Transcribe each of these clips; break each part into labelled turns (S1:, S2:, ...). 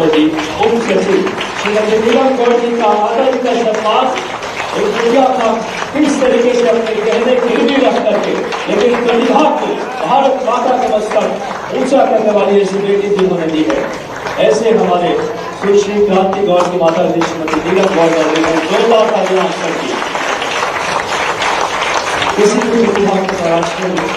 S1: श्रीवास्तव जी, उप सचिव श्रीमती नीलम गौड़ जी का आदर का सम्मान उस मीडिया का किस तरीके से अपने कहने गिरवी रख करके लेकिन प्रतिभा को भारत माता का मस्तक ऊंचा करने वाली ऐसी बेटी जिन्होंने दी है। ऐसे हमारे सुश्री क्रांति गौड़ की माता जी श्रीमती नीलम गौड़ ने जोरदार तालियां की। किसी भी प्रतिभा को तराशने में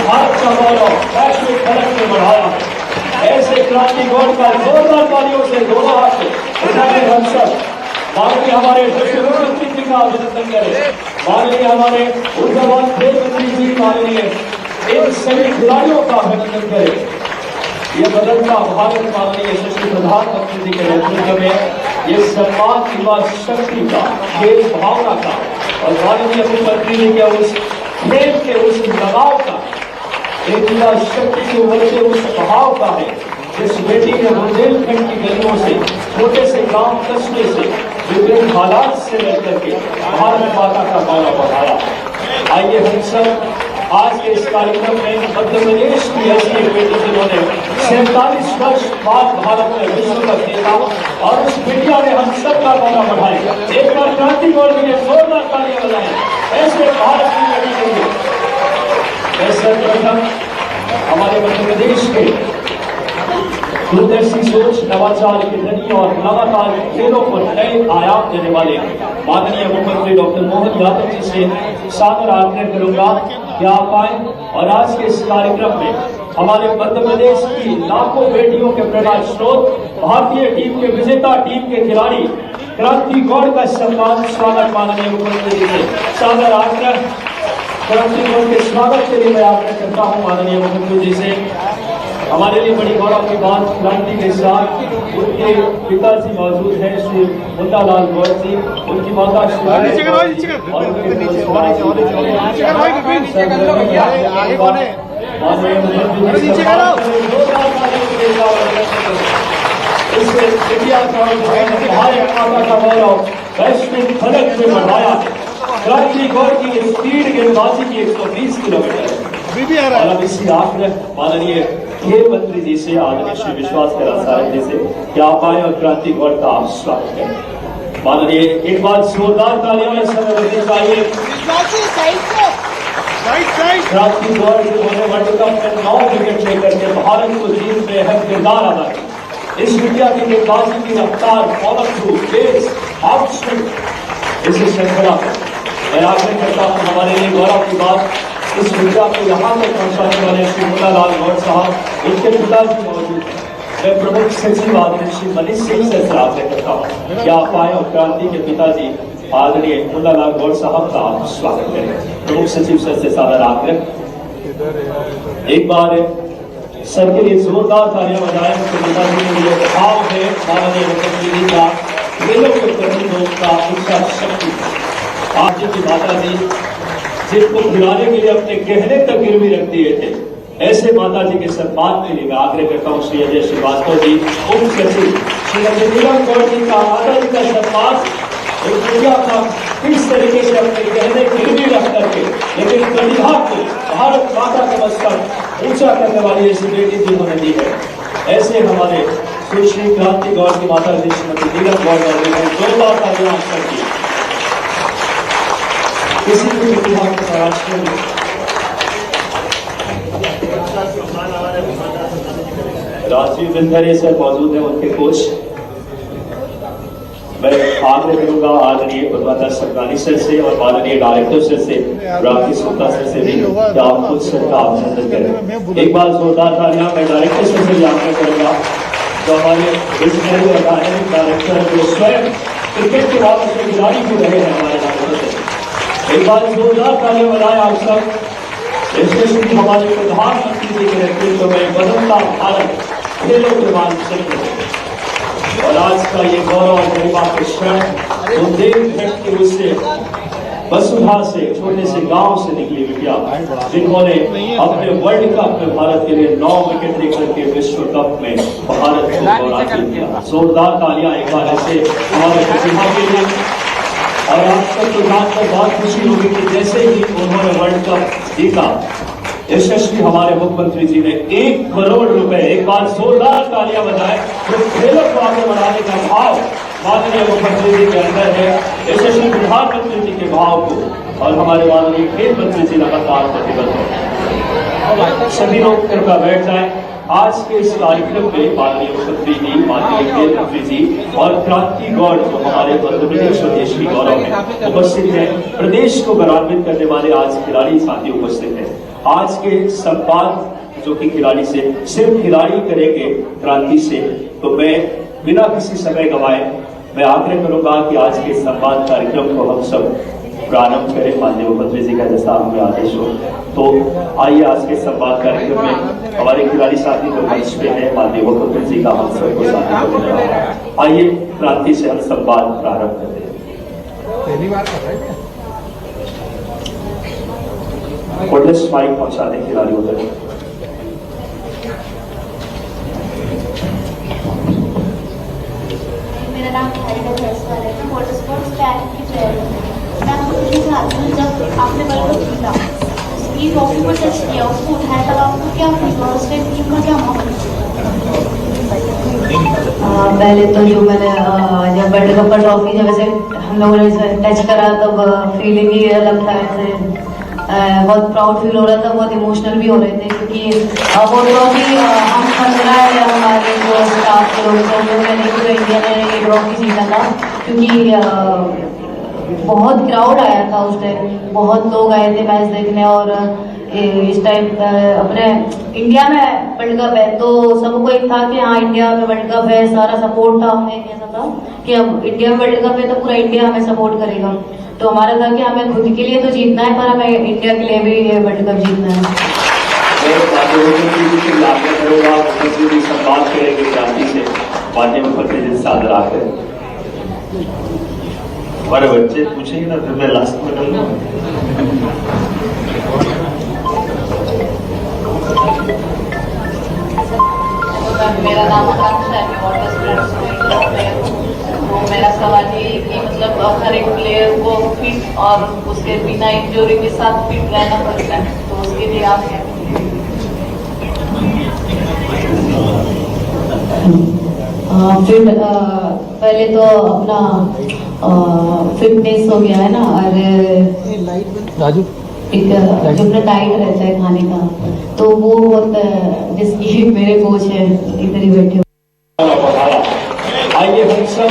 S1: भारत का गौरव वैश्विक फलक में बढ़ाया है। ऐसे क्रांति गौड़ का जोरदार तालियों से दोनों हाथ उठाकर हम सब माननीय हमारे मुख्यमंत्री जी का अभिनंदन करें, माननीय हमारे ऊर्जावान खेल मंत्री जी, माननीय इन सभी खिलाड़ियों का अभिनंदन करें। ये बदलता भारत माननीय यशस्वी प्रधानमंत्री जी के नेतृत्व में ये सम्मान युवा शक्ति का, खेल भावना का और माननीय मुख्यमंत्री जी के उस खेल के उस लगाव का, एक युवा शक्ति के उभरते उस भाव का है जिस बेटी ने बुंदेलखंड की गलियों से, छोटे से गांव कस्बे से, विभिन्न हालात से लड़ करके भारत माता का गौरव बढ़ाया। आइए हम सब आज के इस कार्यक्रम में मध्य प्रदेश की ऐसी एक बेटी जिन्होंने 47 वर्ष बाद भारत में विश्व कप खेला और उस बेटिया ने हम सबका गौरव बढ़ाया। एक बार क्रांति गौड़ के लिए जोरदार तालियां बजाएं ऐसे भारत की बेटी के लिए। सर्वप्रथम हमारे मध्य प्रदेश के दूरदर्शी सोच, नवाचार की धनी और लगातार खेलों को नए आयाम देने वाले माननीय मुख्यमंत्री डॉक्टर मोहन यादव जी से सादर आग्रह करूंगा कि आप आए और आज के इस कार्यक्रम में हमारे मध्य प्रदेश की लाखों बेटियों के प्रेरणा स्रोत भारतीय टीम के विजेता टीम के खिलाड़ी क्रांति गौड़ का सम्मान स्वागत माननीय मुख्यमंत्री जी से सादर आग्रह। क्रांति गौड़ के स्वागत के लिए मैं आग्रह करता हूँ माननीय मुख्यमंत्री जी से। हमारे लिए बड़ी गौरव की बात, क्रांति के साथ उनके पिताजी मौजूद हैं श्री मुन्नालाल गौड़ जी, उनकी माता वैश्विक फलक में बढ़ाया। क्रांति गौड़ की स्पीड गेंदबाजी की 120 किलोमीटर और अब इसी आग्रह माननीय खेल मंत्री जी से, आदरणीय श्री विश्वास साहब जी से कि आप आए और क्रांति गौड़ का आप स्वागत करें। माननीय एक बार जोरदार तालियां इस समय बजनी चाहिए। क्रांति गौड़ जिन्होंने वर्ल्ड कप में 9 विकेट लेकर के भारत को जीत में अहम किरदार अदा किया। इस इंडिया की गेंदबाजी की रफ्तार, फॉलो थ्रू, पेस, आउटस्विंग, इस श्रृंखला मैं आग्रह करता हूँ हमारे लिए गौरव की बात, इस मीडिया को यहाँ तक पहुँचाने वाले श्री मुन्नालाल गौड़ साहब, उनके पिताजी मौजूद हैं। मैं प्रमुख सचिव आदरणीय श्री मनीष सिंह से आग्रह करता हूँ कि आप आए और क्रांति के पिताजी आदरणीय मुन्नालाल गौड़ साहब का आप स्वागत करें। प्रमुख सचिव सर से सादर आग्रह। एक बार सर के लिए जोरदार तालियां बजाएं। उनके पिताजी के लिए भाव है माननीय मुख्यमंत्री जी का खेलों के प्रति का उत्साह शक्ति। आज की माता जी जिनको खिलाने के लिए अपने गहने तक गिरवी रख दिए थे, ऐसे माता जी के सम्मान के लिए मैं आग्रह करता हूँ श्री अजय श्रीवास्तव जी, उप सचिव श्रीमती नीलम गौड़ जी का आदर का सम्मान उस मीडिया का किस तरीके से अपने गहने गिरवी रख करके लेकिन प्रतिभा को भारत माता का मस्तक ऊंचा करने वाली ऐसी बेटी जिन्होंने दी है। ऐसे हमारे सुश्री क्रांति गौड़ की माता जी श्रीमती नीलम गौड़ ने जोरदार तालियां की। किसी भी प्रतिभा को तराशने में राजीव विंधरे सर मौजूद हैं, उनके कोच। मैं आग्रह करूंगा आदरणीय उर्वता सरकारी सर से और माननीय डायरेक्टर सर से, राकेश गुप्ता सर से भी कि आप खुद सर का अभिनंदन करें। एक बार जोरदार तालियां मैं डायरेक्टर सर से भी आग्रह करूंगा, जो हमारे विजनरी और डायनेमिक डायरेक्टर जो स्वयं क्रिकेट के बाद उसके खिलाड़ी भी रहे हैं हमारे डायरेक्टर से। एक बार जोरदार तालियां बजाएं आप सब। स्पेशली हमारे प्रधानमंत्री जी के नेतृत्व में बदलता भारत खेलों के मानचित्र और आज का ये गौरव और गरिमा के क्षण बुंदेलखंड के उससे वसुधा से, छोटे से गांव से निकली बिटिया जिन्होंने अपने वर्ल्ड कप में भारत के लिए 9 विकेट लेकर के विश्व कप में भारत को गौरव किया। जोरदार तालियां एक बार ऐसे हमारे प्रतिभा के लिए। और आप सबको जानकर बहुत खुशी होगी कि जैसे ही उन्होंने वर्ल्ड कप जीता, यशस्वी हमारे मुख्यमंत्री जी ने 1 करोड़ रुपए, एक बार जोरदार तालियां बजाएं, जो खेलों को आगे बढ़ाने का भाव माननीय मुख्यमंत्री जी के अंदर है, यशस्वी प्रधानमंत्री जी के भाव को और हमारे माननीय खेल मंत्री जी लगातार प्रतिबद्ध है। सभी लोग कृपया बैठ जाएं। आज के इस कार्यक्रम में माननीय मुख्यमंत्री जी, माननीय खेल मंत्री जी और क्रांति गौड़ जो हमारे मध्य प्रदेश और देश की गौरव में उपस्थित है, प्रदेश को गौरवान्वित करने वाले आज खिलाड़ी साथी उपस्थित है। आज के संवाद जो कि खिलाड़ी से सिर्फ खिलाड़ी करेंगे क्रांति से, तो मैं बिना किसी समय गंवाए मैं आग्रह करूंगा कि आज के संवाद कार्यक्रम को हम सब प्रारंभ करें। माननीय मुख्यमंत्री जी का जैसा हमें आदेश हो, तो आइए आज के संवाद कार्यक्रम में हमारे खिलाड़ी साथी जो मंच पे है, माननीय मुख्यमंत्री जी का हम सबको साथी को मिल रहा है। आइए क्रांति से हम संवाद प्रारंभ करते हैं।
S2: पहली बार कर रहे हैं
S1: कोटलेस माइक पहुंचा दें खिलाड़ी उधर।
S3: मेरा नाम हरिका जायसवाल है, मैं वाटर स्पोर्ट्स ट्रैक की प्लेयर हूँ। मैं आपको पूछना चाहती हूँ, जब आपने वर्ल्ड कप जीता, उसकी ट्रॉफी को टच किया, उसको उठाया, तब आपको क्या फील हुआ? उस टाइम टीम का क्या माहौल?
S4: पहले तो जो मैंने जब वर्ल्ड कप पर ट्रॉफी जब ऐसे हम लोगों ने टच करा, तब फीलिंग ही अलग था। ऐसे बहुत प्राउड फील हो रहा था, बहुत इमोशनल भी हो रहे थे, क्योंकि वो ट्रॉफी हम 15 है हमारे जो स्टाफ के लोग थे, मैंने पूरे इंडिया ने ये ट्रॉफी जीता था, क्योंकि बहुत क्राउड आया था उस टाइम, बहुत लोग आए थे मैच देखने। और इस टाइम अपने इंडिया में वर्ल्ड कप है, तो सबको एक था कि हाँ इंडिया में वर्ल्ड कप है, सारा सपोर्ट था। हमें कैसा था कि अब इंडिया में वर्ल्ड कप है तो पूरा इंडिया हमें सपोर्ट करेगा, तो हमारा था कि हमें खुद के लिए तो जीतना है, पर हमें इंडिया के लिए भी वर्ल्ड कप जीतना है।
S1: संवाद करेंगे क्रांति से, माननीय मुख्यमंत्री जी सादर आकर। हमारे बच्चे पूछेंगे ना, फिर मैं लास्ट में कर लूँ।
S5: मेरा नाम आकांक्षा है, मैं वाटर स्पोर्ट्स प्लेयर हूँ। तो मेरा सवाल ये है कि मतलब हर एक प्लेयर को फिट और उसके बिना इंजरी के साथ फिट रहना पड़ता है, तो उसके लिए आप क्या
S4: फिट पहले तो अपना फिटनेस हो गया है ना, और
S2: राजू
S4: एक जो अपना डाइट रहता है खाने का, तो वो बहुत जिसकी मेरे कोच है इधर ही बैठे।
S1: आइए हम सब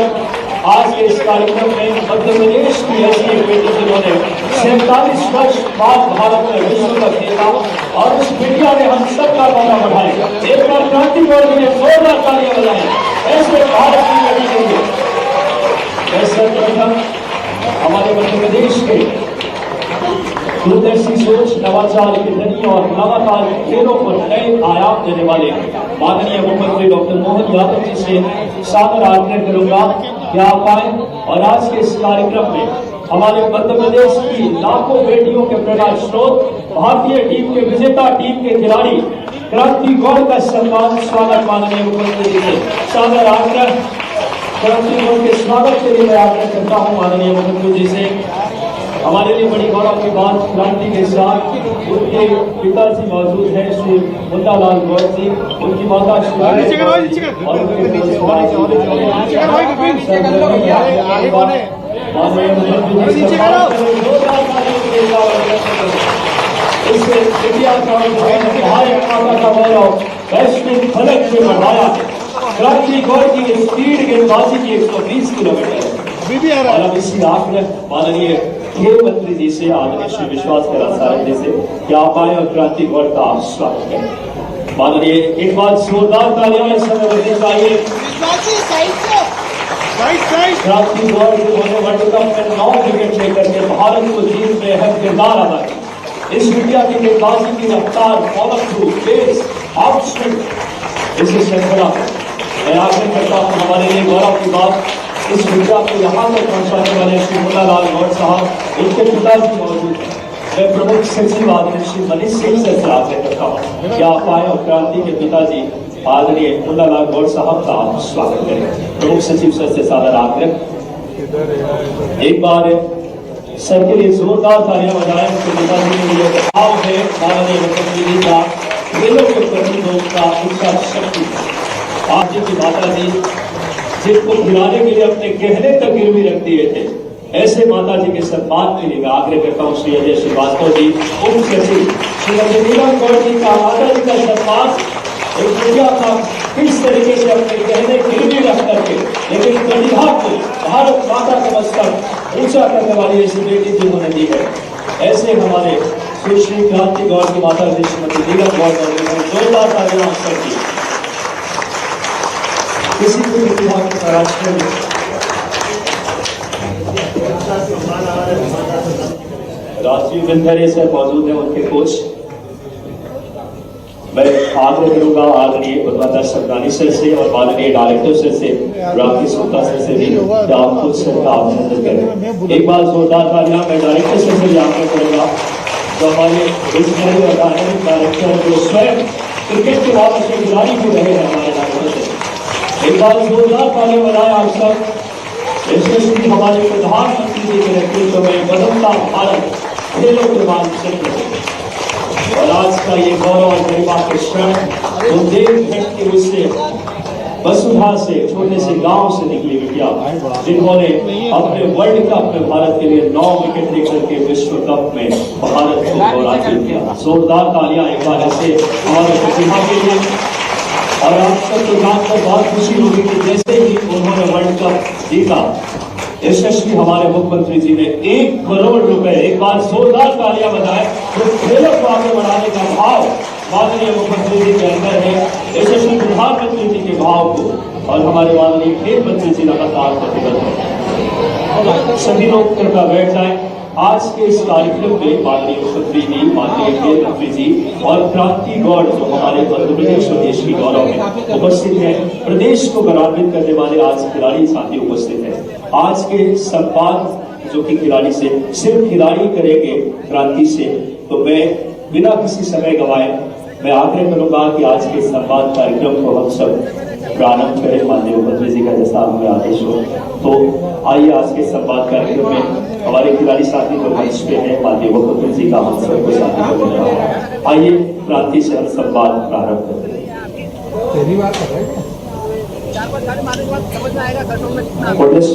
S1: आज के इस कार्यक्रम में मध्य प्रदेश की ऐसी एक बेटी जिन्होंने 47 वर्ष बाद भारत में विश्व कप जीता, और उस मीडिया ने हम सबका गौरव बढ़ाया। एक बार क्रांति गौड़ के लिए जोरदार तालियां बजाएं ऐसे भारत की बेटी के लिए। सर्वप्रथम हमारे मध्य प्रदेश के दूरदर्शी सोच, नवाचार के धनी और लगातार खेलों को नए आयाम देने वाले माननीय मुख्यमंत्री डॉक्टर मोहन यादव जी से सादर आग्रह करूंगा कि आप आए और आज के इस कार्यक्रम में हमारे मध्य प्रदेश की लाखों बेटियों के प्रेरणा स्रोत, भारतीय टीम के विजेता टीम के खिलाड़ी क्रांति गौड़ का सम्मान स्वागत माननीय मुख्यमंत्री जी से सादर आग्रह। क्रांति गौड़ के स्वागत के लिए मैं आग्रह करता हूँ माननीय मुख्यमंत्री जी से। हमारे लिए बड़ी गौरव की बात, क्रांति के साथ उनके पिताजी मौजूद हैं, श्री मुन्नालाल गौड़ जी, उनकी माता और इससे इंडिया का भारत माता का गौरव वैश्विक फलक में बढ़ाया। क्रांति गौड़ की स्पीड गेंदबाजी की 120 किलोमीटर, और अब इसी आग्रह माननीय खेल मंत्री जी से, आदरणीय श्री विश्वास सारंग जी से कि आप आए और क्रांति गौड़ का आप स्वागत करें। माननीय एक बार जोरदार तालियां इस समय बजनी चाहिए। क्रांति गौड़ जिन्होंने वर्ल्ड कप में 9 विकेट लेकर के भारत को जीत में अहम किरदार अदा किया। इस इंडिया की गेंदबाजी की रफ्तार, फॉलो थ्रू, पेस, आउटस्विंग, इस श्रृंखला मैं आग्रह करता हूँ हमारे लिए गौरव की बात, इस विद्या को यहाँ तक पहुँचाने वाले श्री मुन्नालाल गौड़ साहब, उनके पिताजी मौजूद हैं। मैं प्रमुख सचिव आदरणीय श्री मनीष सिंह से आग्रह करता हूँ कि आप आए और क्रांति के पिताजी आदरणीय मुन्नालाल गौड़ साहब का आप स्वागत करें। प्रमुख सचिव सर से सादर आग्रह। एक बार सबके लिए जोरदार तालियां बजाएं। उनके पिताजी के लिए भाव है माननीय मुख्यमंत्री जी का खेलों के प्रति उनका इच्छा शक्ति। आप जी की माता जी जिनको खिलाने के लिए अपने गहने तक गिरवी रख दिए थे, ऐसे माता जी के सम्मान के लिए मैं आग्रह करता हूँ श्री अजय श्रीवास्तव जी, उप सचिव श्रीमती नीलम गौड़ जी का माता जी का सम्मान एक पूजा का किस तरीके से अपने गहने गिरवी रख करके लेकिन प्रतिभा को भारत माता का मस्तक ऊंचा करने वाली ऐसी बेटी जिन्होंने दी है, ऐसे हमारे सुश्री क्रांति गौड़ की माता जी श्रीमती नीलम गौड़ ने जोरदार तालियां की। किसी को प्रतिभा को तराशने में राजीव विंधरे सर मौजूद है, उनके कोच। मैं आग्रह करूंगा आदरणीय उर्वता सब्रानी सर से और माननीय डायरेक्टर सर से, राकेश गुप्ता सर से भी आप खुद सर का अभिनंदन करें। एक बार जोरदार तालियां मैं डायरेक्टर सर से भी आग्रह करूंगा, जो हमारे विजनरी और डायनेमिक डायरेक्टर जो स्वयं क्रिकेट के बाद से खिलाड़ी भी रहे हैं हमारे डायरेक्टर से। एक बार जोरदार तालियां बजाएं आप सब। यशस्वी हमारे प्रधानमंत्री जी के नेतृत्व में बदलता भारत खेलों के माध्यम से और आज का ये गौरव और गरिमा के क्षण तो देख के उससे वसुधा से छोटे से गांव से निकली बिटिया जिन्होंने अपने वर्ल्ड कप में भारत के लिए 9 विकेट लेकर के विश्व कप में भारत को गौरवान्वित किया। जोरदार तालियां एक बार ऐसे हमारे प्रतिभा के लिए। और आप सब तो जानकर बहुत खुशी होगी कि जैसे ही उन्होंने वर्ल्ड कप जीता, यशस्वी हमारे मुख्यमंत्री जी ने 1 करोड़ रुपए, एक बार जोरदार तालियां बजाएं, तो खेलों को आगे बढ़ाने का भाव माननीय मुख्यमंत्री जी के अंदर है, यशस्वी प्रधानमंत्री जी के भाव को और हमारे माननीय खेल मंत्री जी लगातार प्रतिबद्ध है। सभी लोग कृपया बैठ जाएं। आज के इस कार्यक्रम में माननीय मुख्यमंत्री जी, माननीय खेल मंत्री जी और क्रांति गौड़ जो हमारे मध्य प्रदेश और देश की गौरव में उपस्थित है, प्रदेश को गौरवान्वित करने वाले आज खिलाड़ी साथी उपस्थित है। आज के संवाद जो कि खिलाड़ी से सिर्फ खिलाड़ी करेंगे क्रांति से, तो मैं बिना किसी समय गवाए मैं आग्रह करूंगा कि आज के संवाद कार्यक्रम को हम सब प्रारंभ करें माननीय मुख्यमंत्री जी का जैसा हमें आदेश हो। तो आइए आज के संवाद कार्यक्रम में हमारे खिलाड़ी साथी जो मंच पे हैं माननीय मुख्यमंत्री जी का हम सबको साथी कर रहा है। आइए क्रांति से हम संवाद प्रारंभ करते हैं।
S2: पहली बार कर रहे हैं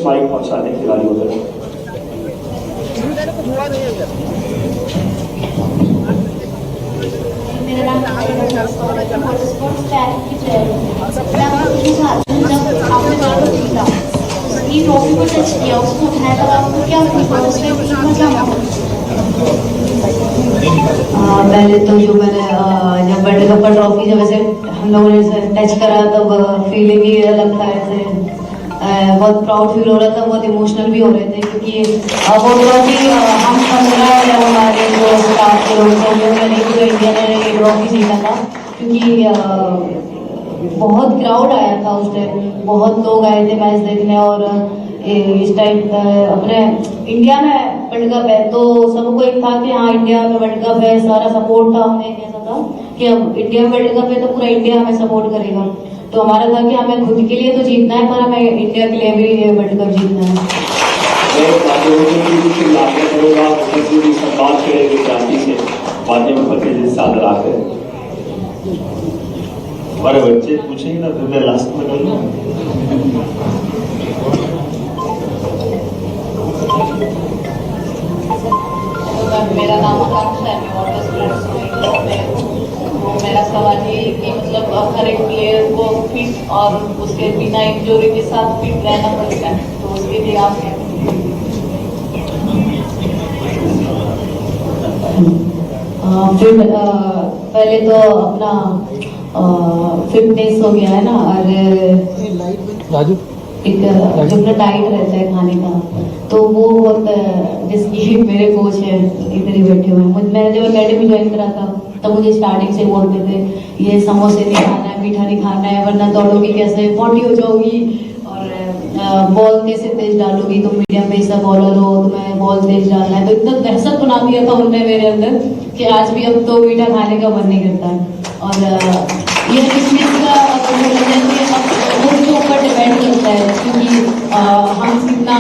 S1: माइक पहुंचाने खिलाड़ी उधर।
S3: मेरा नाम स्पोर्ट्स टैलेंट की जब आपने बॉल जीता, ये ट्रॉफी को टच किया, उसको उठाया तब आपको क्या
S4: पहले तो जो मैंने जब वर्ल्ड कप पर ट्रॉफी जब ऐसे हम लोगों ने टच करा तब फीलिंग ही अलग था। ऐसे बहुत प्राउड फील हो रहा था, बहुत इमोशनल भी हो रहे थे क्योंकि वो ट्रॉफी हम 15 या हमारे जो स्टाफ के लोग थे नहीं पूरे इंडिया ने ये ट्रॉफी जीता था क्योंकि बहुत क्राउड आया था उस टाइम, बहुत लोग आए थे मैच देखने। और इस टाइम अपने इंडिया में वर्ल्ड कप है तो सबको एक था कि हाँ इंडिया में वर्ल्ड कप है, सारा सपोर्ट था। हमने ऐसा था कि अब इंडिया में वर्ल्ड कप है तो पूरा इंडिया हमें सपोर्ट करेगा, तो हमारा था कि हमें खुद के लिए तो जीतना है पर हमें इंडिया के लिए भी वर्ल्ड कप जीतना है।
S1: हमारे बच्चे पूछेंगे ना तो मैं लास्ट में कर लूँ।
S5: मेरा नाम आकांक्षा है, मैं वाटर स्पोर्ट्स में। तो मेरा सवाल ये है कि मतलब हर एक प्लेयर को फिट और उसके बिना इंजरी के साथ फिट रहना पड़ेगा, तो उसके लिए आप
S4: फिर पहले तो अपना फिटनेस हो गया है ना, और
S2: राजू
S4: एक जो अपना डाइट रहता है खाने का, तो वो बहुत जिसकी मेरे कोच है इधर ही बैठे हुए हैं। मैंने जब अकेडमी ज्वाइन करा था तब मुझे स्टार्टिंग से बोलते थे ये समोसे नहीं खाना है, मीठा नहीं खाना है, वरना दौड़ोगी कैसे, मोटी हो जाओगी, और बॉल कैसे तेज डालोगी, तुम मीडियम पेस का बॉलर हो, तुम्हें बॉल तेज डालना है। तो इतना दहशत बना दिया था उनने मेरे अंदर कि आज भी अब तो मीठा खाने का मन नहीं करता है। और ये फिटनेस का अब उसके ऊपर डिपेंड करता है क्योंकि हम इतना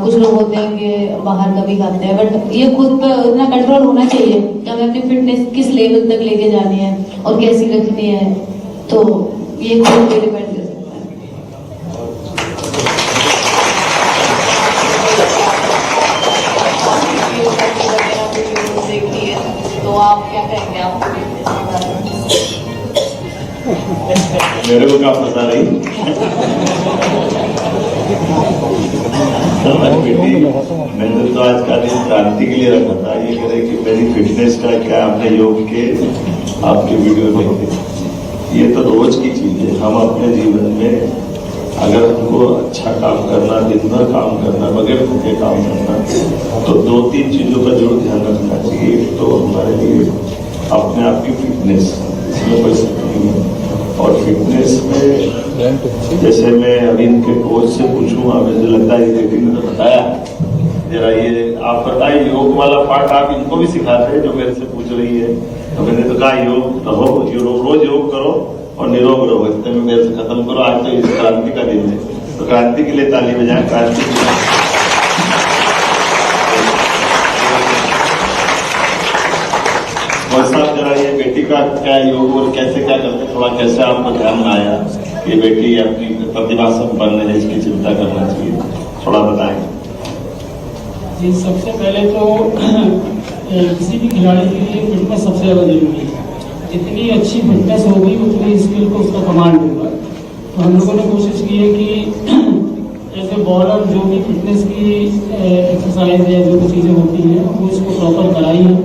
S4: कुछ लोग होते हैं कि बाहर का भी खाते हैं, बट ये खुद पर इतना कंट्रोल होना चाहिए कि हमें अपनी फिटनेस किस लेवल तक लेके जानी है और कैसी रखनी है, तो ये खुद पे डिपेंड कर सकता है।
S5: देखिए तो आप क्या कहेंगे? आपको
S6: मेरे को क्या पता नहीं। बेटी मैंने तो आज का दिन क्रांति के लिए रखा था, ये कह रहे कि मेरी फिटनेस का क्या आपने योग के आपके वीडियो देखे। ये तो रोज की चीज है। हम अपने जीवन में अगर हमको अच्छा काम करना, दिन भर काम करना, बगैर थके काम करना, तो 2-3 चीजों का जरूर ध्यान रखना चाहिए। एक तो हमारे लिए अपने आप की फिटनेस, इसमें कोई शक नहीं है। और फिटनेस में जैसे मैं अभी इनके कोच से पूछूंगा, मुझे लगता है बेटी ने तो बताया, जरा ये आप बताइए योग वाला पार्ट आप इनको भी सिखाते हैं जो मेरे से पूछ रही है। तो मैंने तो कहा योग रहो, रोज योग करो और निरोग रहो, इतने में मेरे से खत्म करो। आज तो इस क्रांति का दिन है, तो क्रांति के लिए ताली बजाएं। क्रांति और साहब जरा ये बेटी का क्या योग और कैसे क्या करते, थोड़ा कैसे आपको ध्यान में आया ये बेटी अपनी प्रतिभा संपन्न है, इसकी चिंता करना चाहिए, थोड़ा बताएं।
S2: जी, सबसे पहले तो किसी भी खिलाड़ी के लिए फिटनेस सबसे ज़्यादा जरूरी है। जितनी अच्छी फिटनेस होगी उतनी स्किल को उसका कमांड होगा। तो हम लोगों ने कोशिश की है कि एज ए बॉलर जो भी फिटनेस की एक्सरसाइज है, जो भी चीज़ें होती हैं, वो इसको प्रॉपर कराई है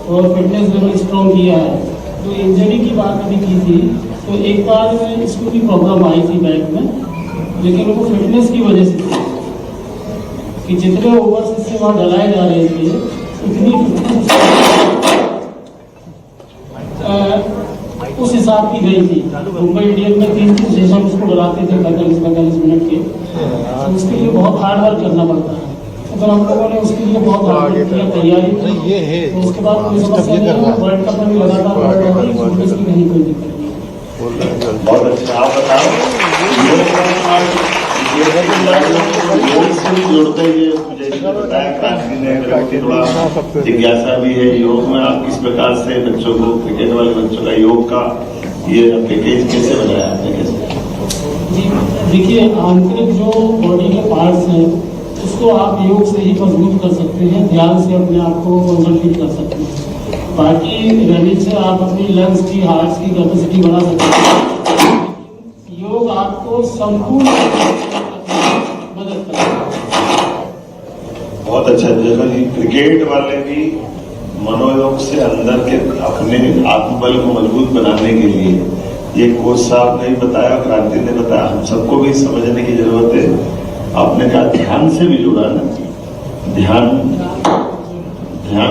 S2: और फिटनेस लेवल स्ट्रॉन्ग किया है। तो इंजरी की बात अभी की थी, तो एक बार इसको भी प्रॉब्लम आई थी बैक में, लेकिन वो फिटनेस की वजह से थी कि जितने ओवर्स इससे वहाँ डलाए जा रहे थे उतनी उस हिसाब की गई थी। मुंबई इंडियन में 3 सेशन उसको डलाते थे 45 मिनट के, तो उसके लिए बहुत हार्ड वर्क करना पड़ता है। तो हम लोगों ने उसके लिए बहुत हार्ड वर्क किया, तैयारी की, तो उसके बाद कोई समस्या नहीं, वर्ल्ड कप में भी लगातार फिटनेस की कहीं कोई दिक्कत नहीं।
S6: बहुत अच्छा। आप बताओ जोड़ते हुए मुझे बताया क्रांति ने, थोड़ा जिज्ञासा भी है योग में। आप किस प्रकार से बच्चों को, क्रिकेट वाले बच्चों का योग का ये पैकेज कैसे बनाया आपने, कैसे?
S2: जी देखिए, आंतरिक जो बॉडी के पार्ट्स हैं उसको आप योग से ही मजबूत कर सकते हैं, ध्यान से अपने आप को कंसंट्रेट कर सकते हैं। बाकी रनिंग से आप अपनी लंग्स की, हार्ट की कैपेसिटी बढ़ा सकते हैं। योग आपको संपूर्ण मदद करता है।
S6: बहुत अच्छा। जैसा कि क्रिकेट वाले भी मनोयोग से अंदर के अपने आत्मबल को मजबूत बनाने के लिए, ये कोच साहब ने बताया, क्रांति ने बताया, हम सबको भी समझने की जरूरत है। आपने कहा ध्यान से भी जुड़ा ना, ध्यान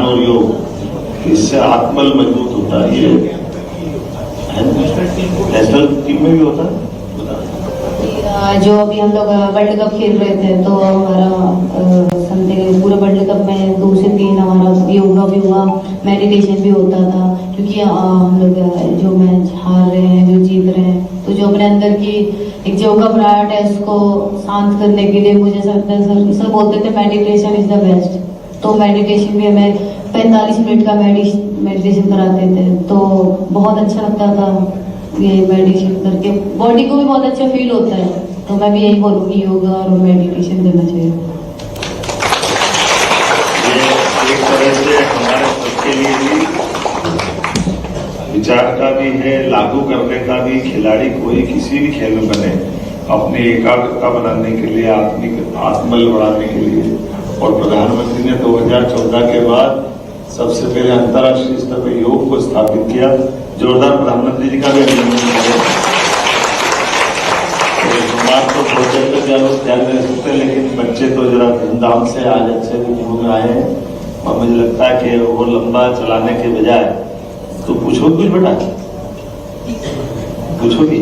S6: और योग, इससे आत्मबल मजबूत होता है। ये नेशनल टीम में भी होता है।
S4: जो अभी हम लोग वर्ल्ड कप खेल रहे थे, तो हमारा समथिंग पूरे वर्ल्ड कप में 2 से 3 हमारा योगा भी हुआ, मेडिटेशन भी होता था, क्योंकि हम लोग जो मैच हार रहे हैं, जो जीत रहे हैं, तो जो अपने अंदर की एक जो घबराहट है उसको शांत करने के लिए मुझे सर बोलते थे मेडिटेशन इज द बेस्ट। तो मेडिटेशन भी हमें 45 मिनट का मेडिटेशन कराते थे, तो बहुत अच्छा लगता था ये मेडिटेशन करके, बॉडी को भी बहुत अच्छा फील होता है। तो मैं भी यही बोलूँगी योगा और मेडिटेशन करना चाहिए।
S6: ये एक तरह से हमारे सबके लिए भी विचार का भी है, लागू करने का भी। खिलाड़ी कोई किसी भी खेल में बने, अपनी एकाग्रता बनाने के लिए, आत्मबल बढ़ाने के लिए। और प्रधानमंत्री ने 2014 के बाद सबसे पहले अंतर्राष्ट्रीय स्तर पर योग को स्थापित किया। जोरदार प्रधानमंत्री जी का भी अभिनंदन करें। तो भोजन पे ध्यान दे सकते, लेकिन बच्चे तो जरा धूमधाम से आज अच्छे मूड में आए हैं। और मुझे लगता है कि वो लंबा चलाने के बजाय तो पूछो कुछ बेटा, पूछोगी?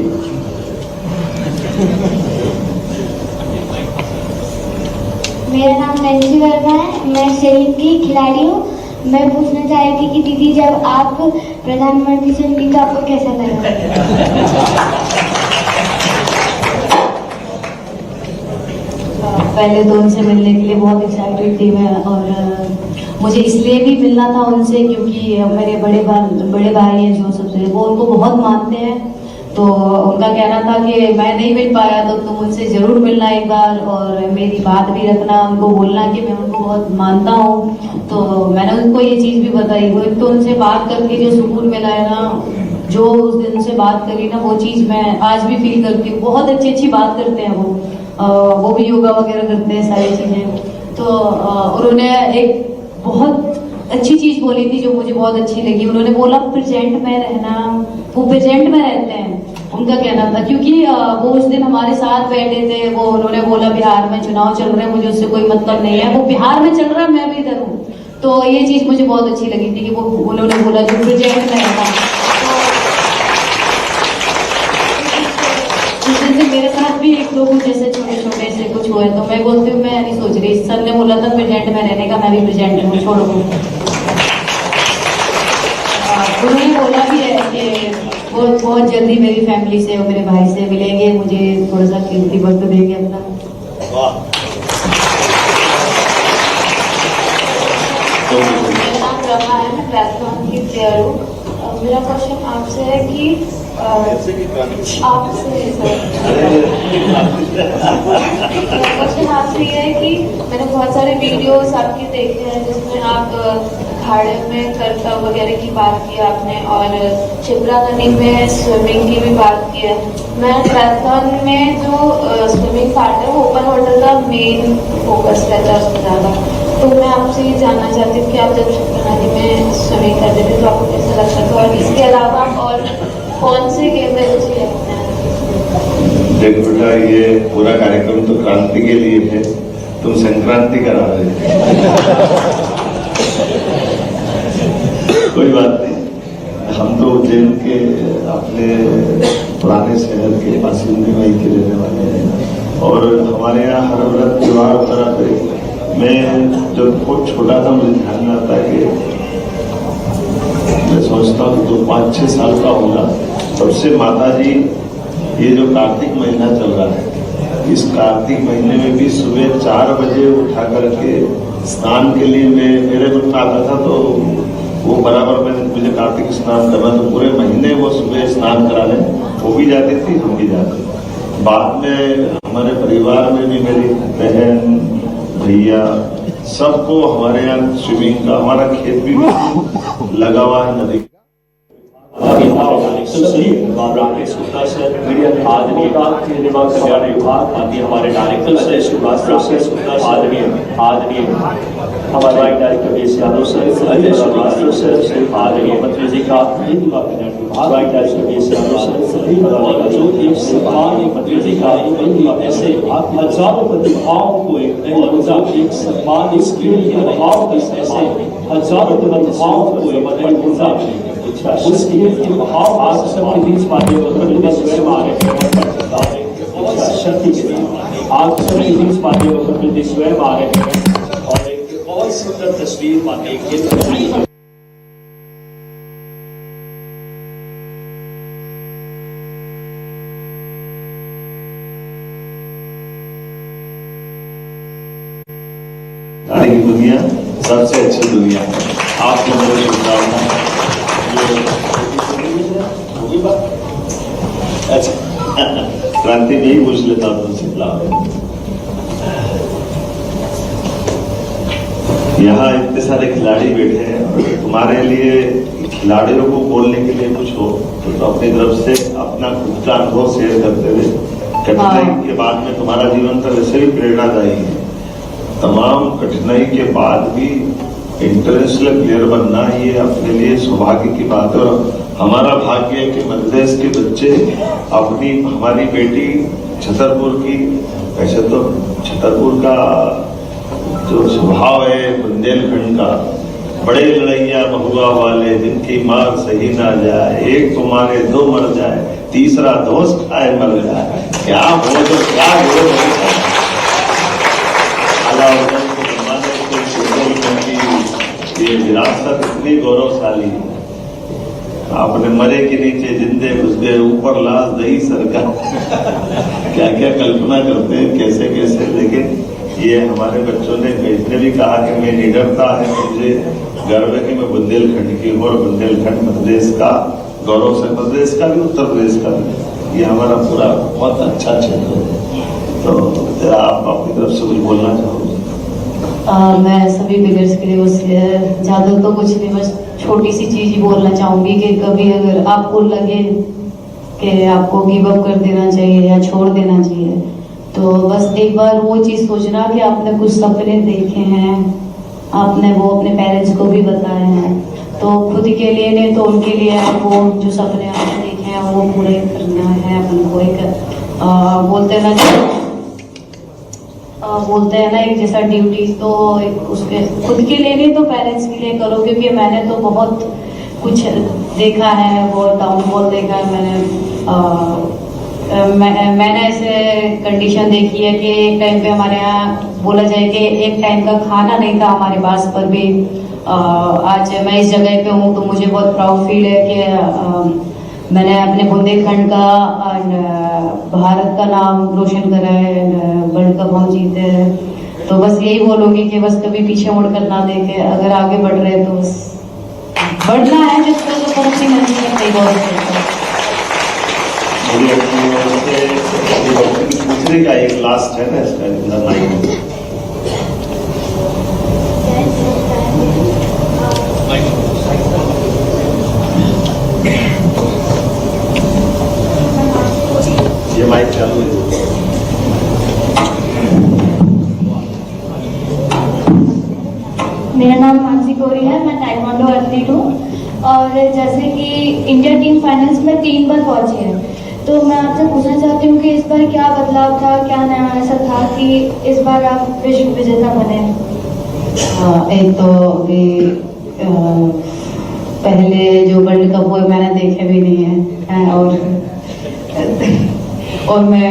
S3: मेरा नाम नैन्सी वर्मा है, मैं सेलिंग की खिलाड़ी हूँ। मैं पूछना चाह रही थी कि दीदी, जब आप प्रधानमंत्री से मिली तो आपको कैसा लगा?
S4: पहले तो उनसे मिलने के लिए बहुत एक्साइटेड थी मैं, और मुझे इसलिए भी मिलना था उनसे क्योंकि मेरे बड़े भाई हैं जो सबसे, वो उनको बहुत मानते हैं। तो उनका कहना था कि मैं नहीं मिल पाया तो तुम उनसे जरूर मिलना एक बार, और मेरी बात भी रखना, उनको बोलना कि मैं उनको बहुत मानता हूँ। तो मैंने उनको ये चीज़ भी बताई। वो एक तो उनसे बात करके जो सुकून मिला है ना, जो उस दिन से बात करी ना, वो चीज़ मैं आज भी फील करती हूँ। बहुत अच्छी बात करते हैं वो भी योगा वगैरह करते हैं, सारी चीज़ें। तो उन्होंने एक बहुत अच्छी चीज़ बोली थी जो मुझे बहुत अच्छी लगी। उन्होंने बोला प्रेजेंट में रहना, वो प्रेजेंट में रहते हैं, उनका कहना था। क्योंकि वो उस दिन हमारे साथ बैठे थे, वो उन्होंने बोला बिहार में चुनाव चल रहे हैं, मुझे उससे कोई मतलब नहीं है, वो बिहार में चल रहा है, मैं भी इधर हूँ। तो ये चीज़ मुझे बहुत अच्छी लगी थी कि वो उन्होंने बोला जो प्रेजेंट में रहना। उस दिन से मेरे साथ भी एक दो कुछ ऐसे छोटे से कुछ हुए, तो मैं बोलती हूँ मैं नहीं सोच रही। सर ने बोला था प्रेजेंट में रहने का, मैं भी प्रेजेंट में हूँ, छोड़ो। उन्होंने बोला भी है कि वो बहुत जल्दी मेरी फैमिली से और मेरे भाई से मिलेंगे, मुझे थोड़ा सा कीमती वक्त देंगे अपना।
S3: मेरा नाम रमा है, मैं ट्रायथलॉन की प्लेयर हूँ। मेरा क्वेश्चन आपसे है कि क्वेश्चन आपसे ये है कि मैंने बहुत सारे वीडियोस आपके देखे हैं जिसमें आप खाड़े में करतब वगैरह की बात की आपने, और शिप्रा नदी में स्विमिंग की भी बात की है। मैं ट्रायथलॉन में जो स्विमिंग पार्ट है वो ओपन वाटर का मेन फोकस रहता है उसमें ज़्यादा। तो मैं आपसे ये जानना चाहती हूँ कि आप जब शिप्रा नदी में स्विमिंग करते थे तो आपको कैसा लगता था, और इसके अलावा और कौन से गेम में रुचि रखते हैं?
S6: देखो बेटा, ये पूरा कार्यक्रम तो क्रांति के लिए है, तुम संक्रांति करा रहे हो। कोई बात नहीं, हम तो उज्जैन के अपने पुराने शहर के बासिंदे वहीं के रहने वाले हैं, और हमारे यहाँ हर व्रत त्योहार वगैरह पे मैं जब बहुत छोटा था मुझे ध्यान में आता है कि मैं सोचता हूँ तो 5-6 साल का होगा, तब से माता जी ये जो कार्तिक महीना चल रहा है, इस कार्तिक महीने में भी सुबह 4 बजे उठा करके स्नान के लिए मेरे मन में आता था। तो वो बराबर में मुझे कार्तिक स्नान करना, तो पूरे महीने वो सुबह स्नान कराने वो भी जाती थी, हम भी जाते। बाद में हमारे परिवार में भी मेरी बहन भैया सबको हमारे यहाँ स्विमिंग का, हमारा खेत भी लगा हुआ है नदी।
S1: राकेश गुप्ता सर, आदरणीय निर्माण कल्याण विभाग, आदरणीय हमारे डायरेक्टर सर राकेश गुप्ता, आदरणीय हमारे डायरेक्टर एस यादव सर, आदरणीय मंत्री जी का डायरेक्टर एस यादव सर, और जो एक सम्मान मंत्री जी का ऐसे हजारों प्रतिभाओं को एक सम्मान इसके लिए भाव ऐसे हजारों प्रतिभाओं को उसके भाव आप सबके बीच माध्यम स्वयं आ रहे हैं, शक्ति के लिए आप सबके बीच माध्यम स्वयं आ रहे हैं, और एक बहुत सुंदर तस्वीर मानिए।
S6: की दुनिया सबसे अच्छी दुनिया है, आपको बहुत शुभकामनाएं। अच्छा, क्रांति में ही पूछ लेता हूँ तुमसे। यहाँ इतने सारे खिलाड़ी बैठे हैं, और तुम्हारे लिए खिलाड़ियों को बोलने के लिए कुछ हो तो अपनी तरफ से अपना खुद का अनुभव शेयर करते हुए। कठिनाई के बाद में तुम्हारा जीवन तो वैसे भी प्रेरणादायी है, तमाम कठिनाई के बाद भी इंटरनेशनल प्लेयर बनना ये अपने लिए सौभाग्य की बात है। हमारा भाग्य है कि मध्य प्रदेश के बच्चे अपनी, हमारी बेटी छतरपुर की, वैसे तो छतरपुर का जो स्वभाव है बुंदेलखंड का, बड़े लड़ैया महुआ वाले जिनकी मार सही ना जाए, एक तो मारे 2 मर जाए, तीसरा दोस्त खाए मर जाए, क्या हो तो क्या हो। ये विरासत इतनी गौरवशाली, आपने मरे के नीचे जिंदे घुस गए, ऊपर लाश दही सरकार क्या क्या कल्पना करते हैं कैसे कैसे, लेकिन ये हमारे बच्चों ने इसने भी कहा कि मैं निडरता है, मुझे गर्व है कि मैं बुंदेलखंड की हूँ और बुंदेलखंड मध्य प्रदेश का गौरव से, मध्य प्रदेश का भी, उत्तर प्रदेश का भी, ये हमारा पूरा बहुत अच्छा क्षेत्र है। तो जरा आप अपनी तरफ से कुछ बोलना चाहोगे?
S4: मैं सभी बिगर्स के लिए बस ज़्यादा तो कुछ नहीं, बस छोटी सी चीज़ ही बोलना चाहूँगी कि कभी अगर आपको लगे कि आपको गिव अप कर देना चाहिए या छोड़ देना चाहिए, तो बस एक बार वो चीज़ सोचना कि आपने कुछ सपने देखे हैं, आपने वो अपने पेरेंट्स को भी बताए हैं, तो खुद के लिए नहीं तो उनके लिए वो जो सपने आपने देखे हैं वो पूरे करना है अपन को। एक बोलते हैं ना एक जैसा ड्यूटी, तो उसके खुद के लिए नहीं तो पेरेंट्स के लिए करो, क्योंकि मैंने तो बहुत कुछ देखा है, बहुत डाउनफॉल देखा है मैंने ऐसे कंडीशन देखी है कि एक टाइम पे हमारे यहाँ बोला जाए कि एक टाइम का खाना नहीं था हमारे पास, पर भी आज मैं इस जगह पे हूँ तो मुझे बहुत प्राउड फील है कि मैंने अपने बुंदेलखंड का भारत का नाम रोशन करा है, वर्ल्ड कप हम जीते हैं। तो बस यही बोलूँगी कि बस कभी पीछे मुड़कर ना देखे, अगर आगे बढ़ रहे हैं तो बस बढ़ना है, जिस तरह से बहुत सी मर्जी है
S6: दूसरे का एक लास्ट है ना इसका लाइन, ये माइक चालू है।
S3: मेरा नाम मानसी गौरी है, मैं ताइक्वांडो एथलीट हूँ और जैसे कि इंडिया टीम फाइनल्स में 3 बार पहुंची है, तो मैं आपसे पूछना चाहती हूँ कि इस बार क्या बदलाव था, क्या नया ऐसा था कि इस बार आप विश्व विजेता बने?
S4: एक तो अभी पहले जो वर्ल्ड कप हुए मैंने देखे भी नहीं है और मैं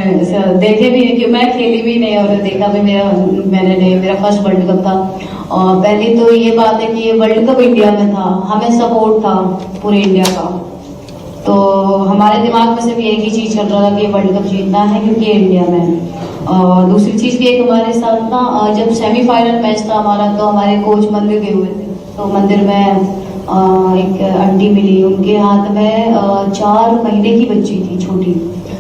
S4: देखे भी नहीं कि मैं खेली भी नहीं और देखा भी मैंने नहीं, मेरा फर्स्ट वर्ल्ड कप था। और पहली तो ये बात है कि ये वर्ल्ड कप इंडिया में था, हमें सपोर्ट था पूरे इंडिया का, तो हमारे दिमाग में सिर्फ एक ही चीज़ चल रहा था कि वर्ल्ड कप जीतना है क्योंकि इंडिया में। और दूसरी चीज़ भी एक हमारे साथ ना, जब सेमीफाइनल मैच था हमारा तो हमारे कोच मंदिर गए हुए थे, तो मंदिर में एक आंटी मिली, उनके हाथ में 4 महीने की बच्ची थी छोटी,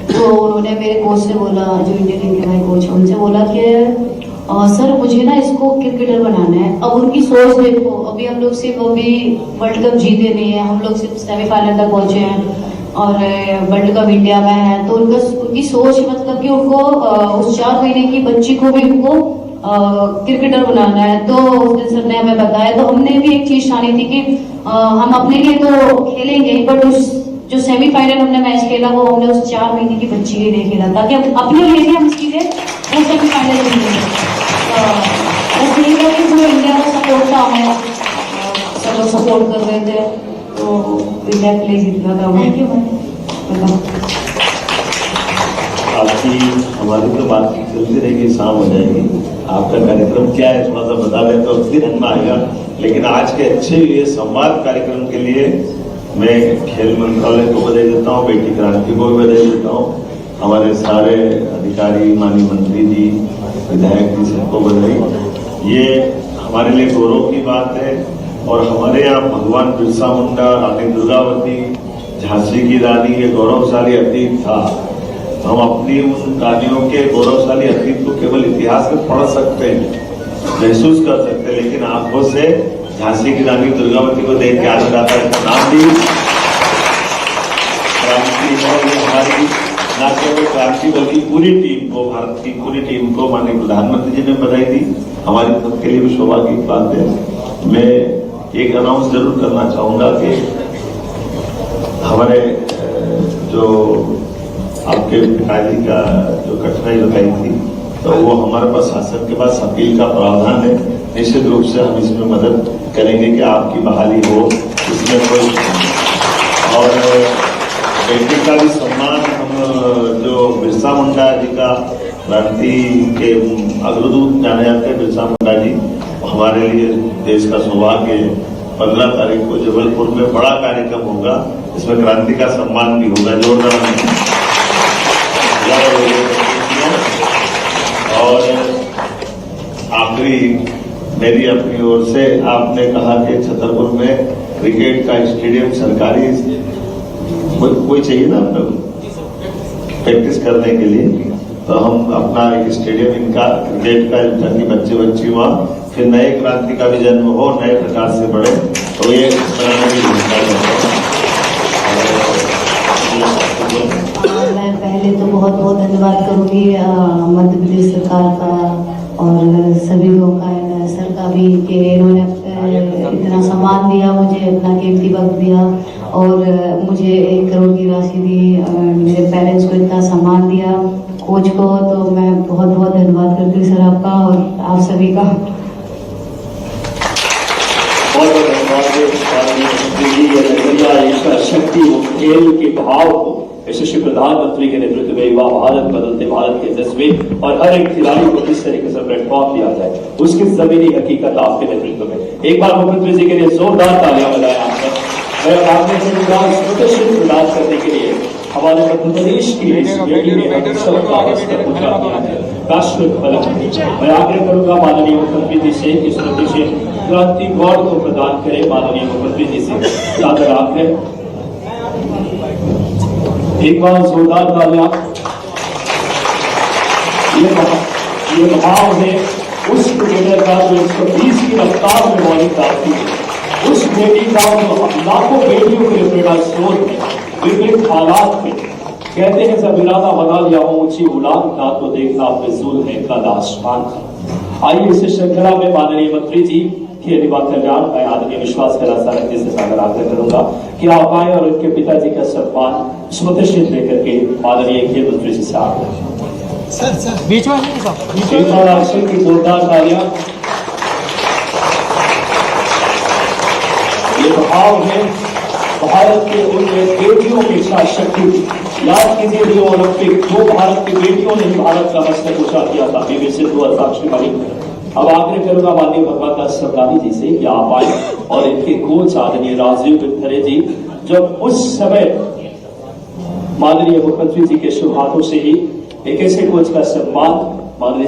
S4: तो उन्होंने मेरे कोच से बोला, जो इंडियन टीम के भाई कोच, उनसे बोला कि सर मुझे ना इसको क्रिकेटर बनाना है। अब उनकी सोच देखो, अभी हम लोग सिर्फ अभी वर्ल्ड कप जीते नहीं है, हम लोग सिर्फ सेमीफाइनल तक पहुंचे हैं और वर्ल्ड कप इंडिया में है, तो उनकी सोच मतलब कि उनको उस 4 महीने की बच्ची को भी उनको क्रिकेटर बनाना है। तो उस दिन सर ने हमें बताया, तो हमने भी एक चीज ठानी थी कि हम अपने लिए तो खेलेंगे, बट उस जो सेमीफाइनल हमने मैच खेला वो हमने उस 4 महीने की बच्ची के लिए खेला, ताकि अपने लिए भी हम सीधे वो सेमीफाइनल खेलेंगे। बस यही था कि पूरे इंडिया का सपोर्ट था, हमें सब लोग सपोर्ट कर रहे थे, तो इंडिया के लिए जीतना था। Thank you ma'am.
S6: आपकी हमारी तो बात चलती रहेगी, शाम हो जाएगी, आपका कार्यक्रम क्या है थोड़ा सा बता दें तो फिर हम आएगा। लेकिन आज के अच्छे ये संवाद कार्यक्रम के लिए मैं खेल मंत्रालय को बधाई देता हूँ, बेटी क्रांति को भी बधाई देता हूँ, हमारे सारे अधिकारी, माननीय मंत्री जी, विधायक जी, सबको बधाई। ये हमारे लिए गौरव की बात है। और हमारे यहाँ भगवान बिरसा मुंडा, रानी दुर्गावती, झांसी की रानी, ये गौरवशाली अतीत था। हम अपनी उन रानियों के गौरवशाली अतीत को केवल इतिहास में पढ़ सकते हैं, महसूस कर सकते हैं, लेकिन आंखों से झांसी की रानी दुर्गावती को देख के आज आता है नाम भी क्रांति और हमारी न केवल क्रांति बल्कि पूरी टीम को, भारत की पूरी टीम को माननीय प्रधानमंत्री जी ने बधाई दी। हमारी सबके लिए भी सौभाग्य की बात है। मैं एक अनाउंस जरूर करना चाहूंगा कि हमारे जो आपके पिताजी का जो कठिनाई बताई थी, तो वो हमारे पास शासन के पास अपील का प्रावधान है, निश्चित रूप से हम इसमें मदद करेंगे कि आपकी बहाली हो, इसमें कोई। और बेटी का भी सम्मान हम जो बिरसा मुंडा जी का, क्रांति के अग्रदूत जाने जाते हैं बिरसा मुंडा जी, हमारे लिए देश का सौभाग्य है। 15 तारीख को जबलपुर में बड़ा कार्यक्रम होगा, इसमें क्रांति का सम्मान भी होगा, जोरदार। और आखिरी मेरी अपनी ओर से, आपने कहा कि छतरपुर में क्रिकेट का स्टेडियम सरकारी कोई चाहिए ना अपने प्रैक्टिस करने के लिए, तो हम अपना एक स्टेडियम इनका क्रिकेट का, ताकि बच्चे बच्ची वहाँ फिर नए क्रांति का भी जन्म हो, नए प्रकार से बढ़े, तो ये बनाने की भूमिका
S4: मैं पहले तो बहुत बहुत धन्यवाद करूंगी मध्य प्रदेश सरकार का और सभी लोगों का, सर का भी, कि इन्होंने इतना सम्मान दिया मुझे, अपना कीमती वक्त दिया और मुझे 1 करोड़ की राशि दी, मेरे पेरेंट्स को इतना सम्मान दिया, कोच को, तो मैं बहुत बहुत धन्यवाद करती हूँ सर आपका और आप सभी का।
S1: बहुत बहुत धन्यवाद शक्ति वो खेल के भाव को यशस्वी प्रधानमंत्री के नेतृत्व में युवा भारत, बदलते भारत के जज्बे और हर एक खिलाड़ी को किस तरीके से प्लेटफॉर्म दिया जाए, उसकी जमीनी हकीकत आपके नेतृत्व में। एक बार मुख्यमंत्री जी के लिए जोरदार तालियां बजाएं आपने प्रदान करने के लिए हमारे मध्य प्रदेश की राष्ट्र फलक। मैं आग्रह करूंगा माननीय मुख्यमंत्री जी से इस प्रति क्रांति गौड़ को प्रदान करें। माननीय मुख्यमंत्री जी से सादर आग्रह, एक बार जोरदार तालियां। ये भाव है उस क्रिकेटर का जो 120 की रफ्तार में बॉलिंग करती है, उस बेटी का जो लाखों बेटियों के लिए प्रेरणा स्रोत है विभिन्न हालात में। कहते हैं जब इरादा बना लिया हो ऊंची उड़ान का, तो देखना फिजूल है कद आसमान का। आइए इस श्रृंखला में माननीय मंत्री जी के युवा कल्याण मैं आदरणीय विश्वास सारंग जी से सागर आग्रह करूंगा कि आप आए और उनके पिताजी का सम्मान सुप्रदर्शित लेकर के माननीय खेल मंत्री जी से आग्रह
S2: बीच में
S1: की जोरदार तालियां। ये भाव है भारत के उन बेटियों की इच्छा शक्ति। याद कीजिए रियो ओलंपिक, वो भारत की बेटियों ने भारत का मस्तक ऊंचा किया था, पीवी सिंधु और साक्षी मलिक। अब आग्रह करूंगा माननीय भगवत दास सबलानी जी से कि आप आए और इनके कोच आदरणीय राजीव बिंथरे जी, जो उस समय माननीय मुख्यमंत्री जी के शुभ हाथों से ही एक ऐसे कोच का सम्मान माननीय